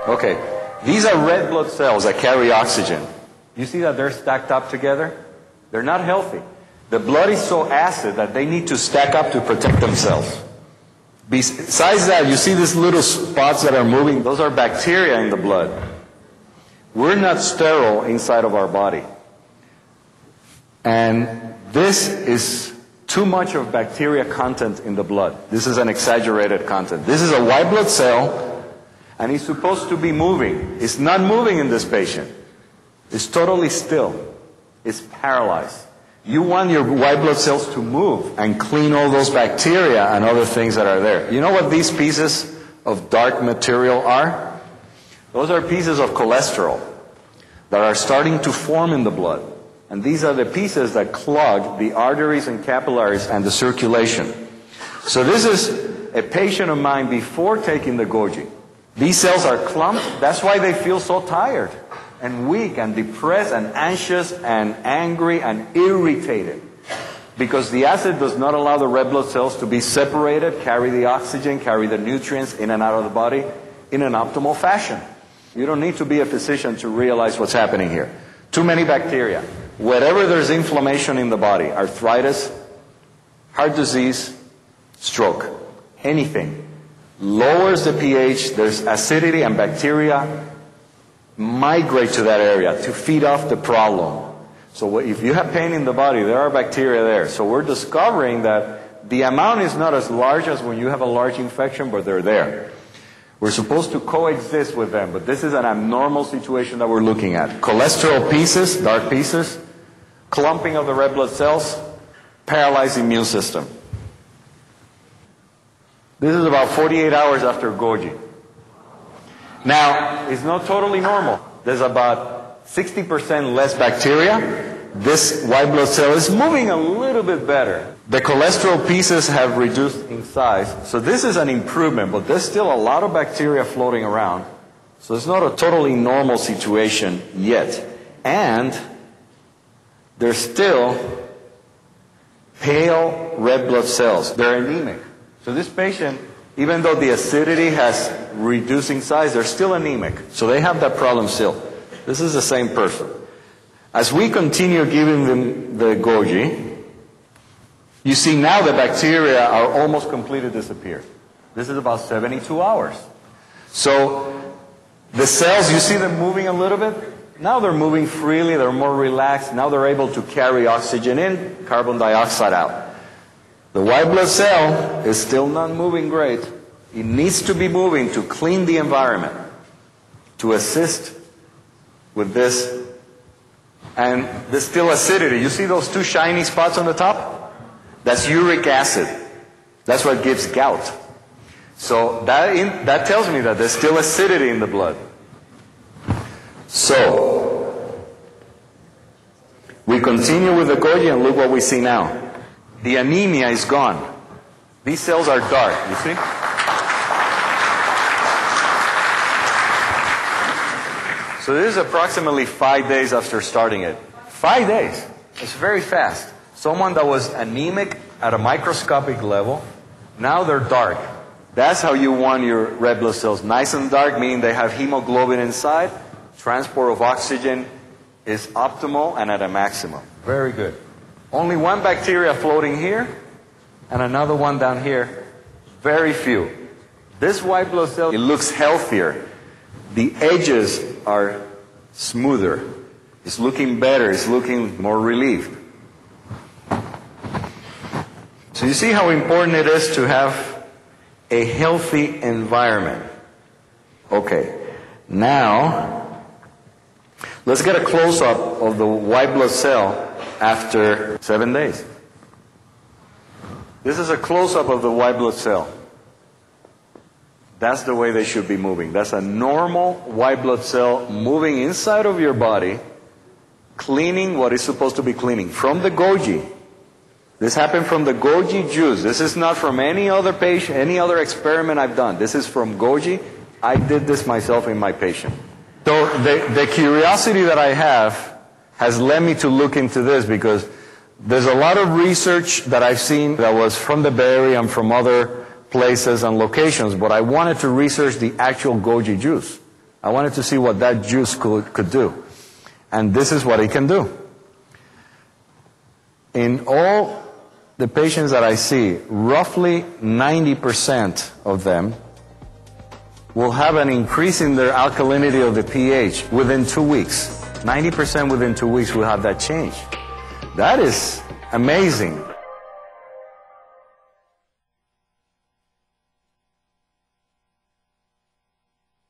Okay, these are red blood cells that carry oxygen. You see that they're stacked up together? They're not healthy. The blood is so acid that they need to stack up to protect themselves. Besides that, you see these little spots that are moving? Those are bacteria in the blood. We're not sterile inside of our body. And this is too much of bacteria content in the blood. This is an exaggerated content. This is a white blood cell, and it's supposed to be moving. It's not moving in this patient. It's totally still. It's paralyzed. You want your white blood cells to move and clean all those bacteria and other things that are there. You know what these pieces of dark material are? Those are pieces of cholesterol that are starting to form in the blood. And these are the pieces that clog the arteries and capillaries and the circulation. So this is a patient of mine before taking the Goji. These cells are clumped. That's why they feel so tired and weak and depressed and anxious and angry and irritated. Because the acid does not allow the red blood cells to be separated, carry the oxygen, carry the nutrients in and out of the body in an optimal fashion. You don't need to be a physician to realize what's happening here. Too many bacteria. Wherever there's inflammation in the body, arthritis, heart disease, stroke, anything, lowers the pH, there's acidity and bacteria migrate to that area to feed off the problem. So if you have pain in the body, there are bacteria there. So we're discovering that the amount is not as large as when you have a large infection, but they're there. We're supposed to coexist with them, but this is an abnormal situation that we're looking at. Cholesterol pieces, dark pieces, clumping of the red blood cells, paralyzed immune system. This is about 48 hours after Goji. Now, it's not totally normal. There's about 60% less bacteria. This white blood cell is moving a little bit better. The cholesterol pieces have reduced in size. So this is an improvement, but there's still a lot of bacteria floating around. So it's not a totally normal situation yet. And there's still pale red blood cells. They're anemic. So this patient, even though the acidity has reduced in size, they're still anemic. So they have that problem still. This is the same person. As we continue giving them the Goji, you see now the bacteria are almost completely disappeared. This is about 72 hours. So the cells, you see them moving a little bit? Now they're moving freely, they're more relaxed. Now they're able to carry oxygen in, carbon dioxide out. The white blood cell is still not moving great. It needs to be moving to clean the environment, to assist with this. And there's still acidity. You see those two shiny spots on the top? That's uric acid. That's what gives gout. So that tells me that there's still acidity in the blood. So we continue with the Goji and look what we see now. The anemia is gone. These cells are dark, you see? So this is approximately 5 days after starting it. 5 days. It's very fast. Someone that was anemic at a microscopic level, now they're dark. That's how you want your red blood cells. Nice and dark, meaning they have hemoglobin inside. Transport of oxygen is optimal and at a maximum. Very good. Only one bacteria floating here and another one down here. Very few. This white blood cell, it looks healthier. The edges are smoother. It's looking better. It's looking more relieved. So you see how important it is to have a healthy environment. Okay. Now, let's get a close-up of the white blood cell after 7 days. This is a close-up of the white blood cell. That's the way they should be moving. That's a normal white blood cell moving inside of your body, cleaning what is supposed to be cleaning. From the Goji. This happened from the Goji juice. This is not from any other patient, any other experiment I've done. This is from Goji. I did this myself in my patient. So the curiosity that I have has led me to look into this because there's a lot of research that I've seen that was from the Bay Area and from other places and locations, but I wanted to research the actual Goji juice. I wanted to see what that juice could do. And this is what it can do. In all the patients that I see, roughly 90% of them will have an increase in their alkalinity of the pH within 2 weeks. 90% within 2 weeks will have that change. That is amazing.